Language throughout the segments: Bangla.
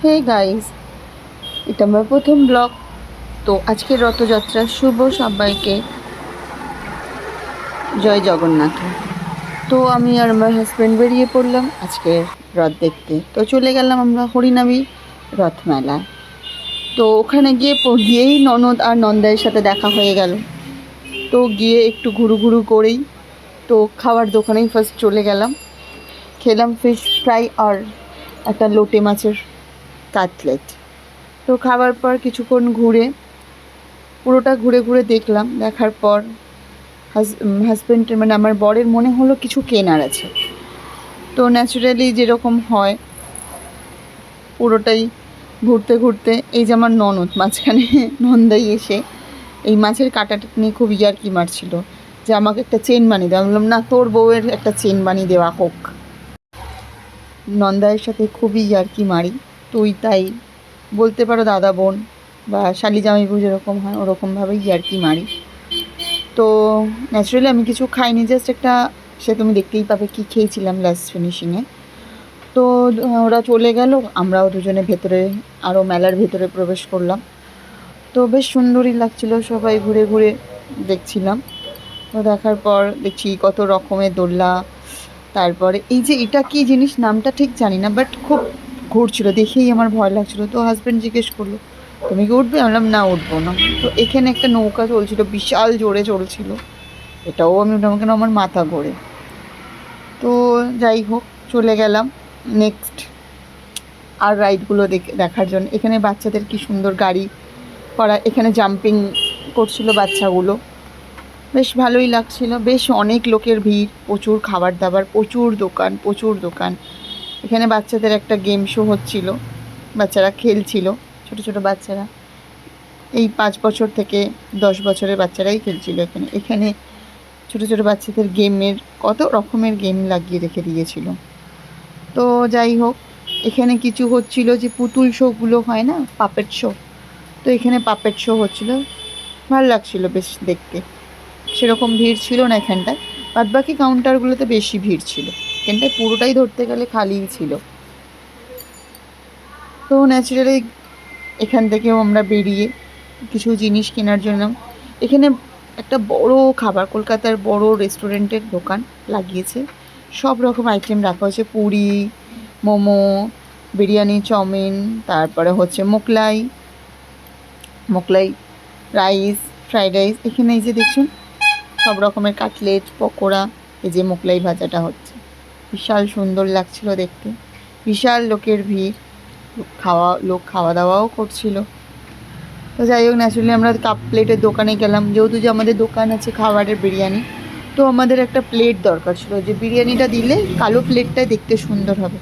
হে গাইস, এটা আমার প্রথম ব্লগ। তো আজকের রথযাত্রা শুভ সবাইকে, জয় জগন্নাথ। তো আমি আর আমার হাজব্যান্ড বেরিয়ে পড়লাম আজকের রথ দেখতে। তো চলে গেলাম আমরা হরিনাবি রথ মেলায়। তো ওখানে গিয়েই ননদ আর নন্দাইয়ের সাথে দেখা হয়ে গেল। তো গিয়ে একটু ঘুরু ঘুরু করেই তো খাওয়ার দোকানেই ফার্স্ট চলে গেলাম। খেলাম ফিশ ফ্রাই আর একটা লোটে মাছের কাটলেট। তো খাওয়ার পর কিছুক্ষণ পুরোটা ঘুরে ঘুরে দেখলাম। দেখার পর হাজব্যান্ডের মানে আমার বরের মনে হলো কিছু কেনার আছে। তো ন্যাচারালি যেরকম হয় পুরোটাই ঘুরতে ঘুরতে এই যে আমার ননদ মাঝখানে নন্দাই এসে এই মাছের কাঁটাটা নিয়ে খুব ইয়ার্কি মারছিল যে আমাকে একটা চেন বানিয়ে দেওয়া। বললাম না, তোর বউয়ের একটা চেন বানিয়ে দেওয়া হোক। নন্দাইয়ের সাথে খুবই ইয়ার্কি মারি, তুই তাই বলতে পারো দাদা বোন বা শালি জামাইবু যেরকম হয় ওরকমভাবেই ইয়ার্কি মারি। তো ন্যাচারালি আমি কিছু খাইনি, জাস্ট একটা সে তুমি দেখতেই পাবে কি খেয়েছিলাম লাস্ট ফিনিশিংয়ে। তো ওরা চলে গেল, আমরাও দুজনে ভেতরে আরও মেলার ভেতরে প্রবেশ করলাম। তো বেশ সুন্দরই লাগছিল, সবাই ঘুরে ঘুরে দেখছিলাম। তো দেখার পর দেখছি কত রকমের দোলনা। তারপরে এই যে এটা কী জিনিস নামটা ঠিক জানি না, বাট খুব ঘুরছিল, দেখেই আমার ভয় লাগছিলো। তো হাজব্যান্ড জিজ্ঞেস করলো, তুমি কি উঠবে? বললাম না, উঠবো না। তো এখানে একটা নৌকা চলছিল, বিশাল জোরে চলছিল, এটাও আমি উঠলাম কেন, আমার মাথা ঘোরে। তো যাই হোক চলে গেলাম নেক্সট আর রাইডগুলো দেখার জন্য। এখানে বাচ্চাদের কি সুন্দর গাড়ি করা, এখানে জাম্পিং করছিল বাচ্চাগুলো, বেশ ভালোই লাগছিল। বেশ অনেক লোকের ভিড়, প্রচুর খাবার দাবার, প্রচুর দোকান। এখানে বাচ্চাদের একটা গেম শো হচ্ছিল, বাচ্চারা খেলছিল, ছোট ছোট বাচ্চারা, এই 5 বছর থেকে 10 বছরের বাচ্চারাই খেলছিল এখানে। এখানে ছোট ছোট বাচ্চাদের গেমের কত রকমের গেম লাগিয়ে রেখে দিয়েছিল। তো যাই হোক, এখানে কিছু হচ্ছিল যে পুতুল শোগুলো হয় না, পাপেট শো। তো এখানে পাপেট শো হচ্ছিল, ভালো লাগছিল বেশ দেখতে। সেরকম ভিড় ছিল না এখানটায়, বাদবাকি কাউন্টারগুলোতে বেশি ভিড় ছিল। এখানটায় পুরোটাই ধরতে গেলে খালিই ছিল। তো ন্যাচারালি এখান থেকেও আমরা বেরিয়ে কিছু জিনিস কেনার জন্য, এখানে একটা বড় কলকাতার বড় রেস্টুরেন্টের দোকান লাগিয়েছে, সব রকম আইটেম রাখা হয়েছে, পুরি, মোমো, বিরিয়ানি, চাউমিন, তারপরে হচ্ছে মোগলাই রাইস, ফ্রাইড রাইস। এখানে এই যে দেখছেন সব রকমের কাটলেট, পকোড়া, এই যে মোগলাই ভাজাটা হচ্ছে, বিশাল সুন্দর লাগছিল দেখতে। বিশাল লোকের ভিড়, লোক খাওয়া দাওয়াও করছিল। তো যাই হোক, ন্যাচুরালি আমরা কাপ প্লেটের দোকানে গেলাম, যেহেতু যে আমাদের দোকান আছে খাবারের বিরিয়ানি। তো আমাদের একটা প্লেট দরকার ছিল, যে বিরিয়ানিটা দিলে কালো প্লেটটাই দেখতে সুন্দর হবে।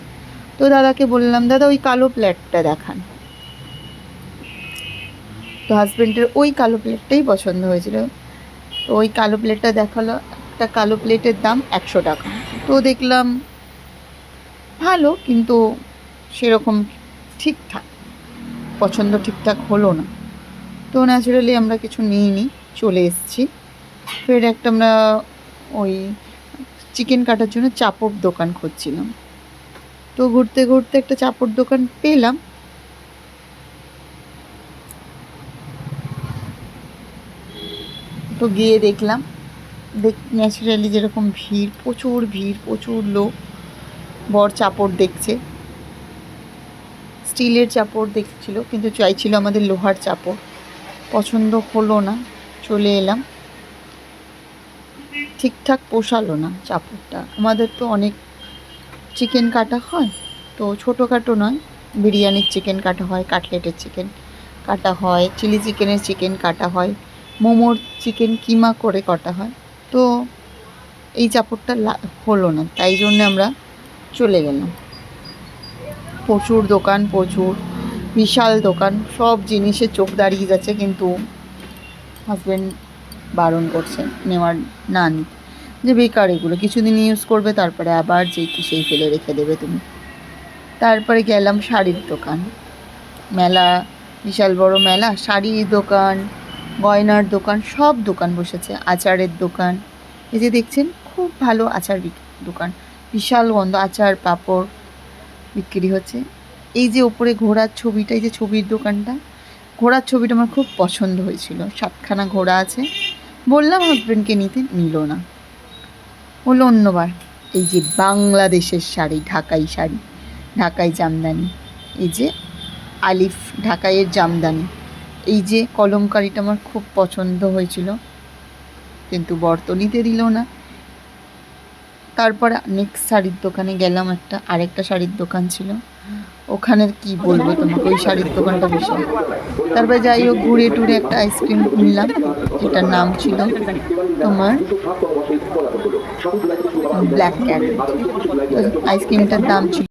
তো দাদাকে বললাম, দাদা ওই কালো প্লেটটা দেখান। তো হাজব্যান্ডের ওই কালো প্লেটটাই পছন্দ হয়েছিল। তো ওই কালো প্লেটটা দেখালো, একটা কালো প্লেটের দাম 100 টাকা। তো দেখলাম ভালো, কিন্তু সেরকম ঠিকঠাক পছন্দ ঠিকঠাক হলো না। তো ন্যাচারালি আমরা কিছু নিইনি, চলে এসেছি। ফের একটা আমরা ওই চিকেন কাটার জন্য চাপড় দোকান খুঁজছিলাম। তো ঘুরতে ঘুরতে একটা চাপড় দোকান পেলাম। তো গিয়ে দেখলাম, ন্যাচারালি যেরকম ভিড়, প্রচুর লোক। বর চাপড় দেখছে, স্টিলের চাপড় দেখছিল, কিন্তু চাইছিল আমাদের লোহার চাপড়। পছন্দ হলো না, চলে এলাম। ঠিকঠাক পোষালো না চাপড়টা। আমাদের তো অনেক চিকেন কাটা হয়, তো ছোটোখাটো নয়, বিরিয়ানির চিকেন কাটা হয়, কাটলেটের চিকেন কাটা হয়, চিলি চিকেনের চিকেন কাটা হয়, মোমোর চিকেন কিমা করে কাটা হয়। তো এই চাপড়টা হলো না, তাই জন্য আমরা চলে গেলাম। প্রচুর বিশাল দোকান, সব জিনিসে চোখ দাঁড়িয়ে যাচ্ছে, কিন্তু হাজব্যান্ড বারণ করছে নেওয়ার, না নিতে, যে বেকার এগুলো, কিছুদিন ইউজ করবে তারপরে আবার যেই কি সেই ফেলে রেখে দেবে তুমি। তারপরে গেলাম শাড়ির দোকান। মেলা, বিশাল বড় মেলা, শাড়ির দোকান, গয়নার দোকান, সব দোকান বসেছে, আচারের দোকান। এই যে দেখছেন খুব ভালো আচার দোকান, বিশাল গন্ধ, আচার পাঁপড় বিক্রি হচ্ছে। এই যে ওপরে ঘোড়ার ছবিটা, এই যে ছবির দোকানটা, ঘোড়ার ছবিটা আমার খুব পছন্দ হয়েছিল। 7খানা ঘোড়া আছে। বললাম হাজব্যান্ডকে নিতে, নিল না, বললো অন্যবার। এই যে বাংলাদেশের শাড়ি, ঢাকাই শাড়ি, ঢাকাই জামদানি, এই যে আলিফ ঢাকাইয়ের জামদানি, এই যে কলমকারিটা আমার খুব পছন্দ হয়েছিল, কিন্তু বর তো নিতে দিল না। তারপরে নেক্সট শাড়ির দোকানে গেলাম, আরেকটা শাড়ির দোকান ছিল, ওখানের কি বলবো তোমাকে, ওই শাড়ির দোকানটা বিশাল। তারপরে যাই হোক ঘুরে টুরে একটা আইসক্রিম কিনলাম, যেটার নাম ছিল তোমার ব্ল্যাক ক্যাট। আইসক্রিমটার দাম ছিল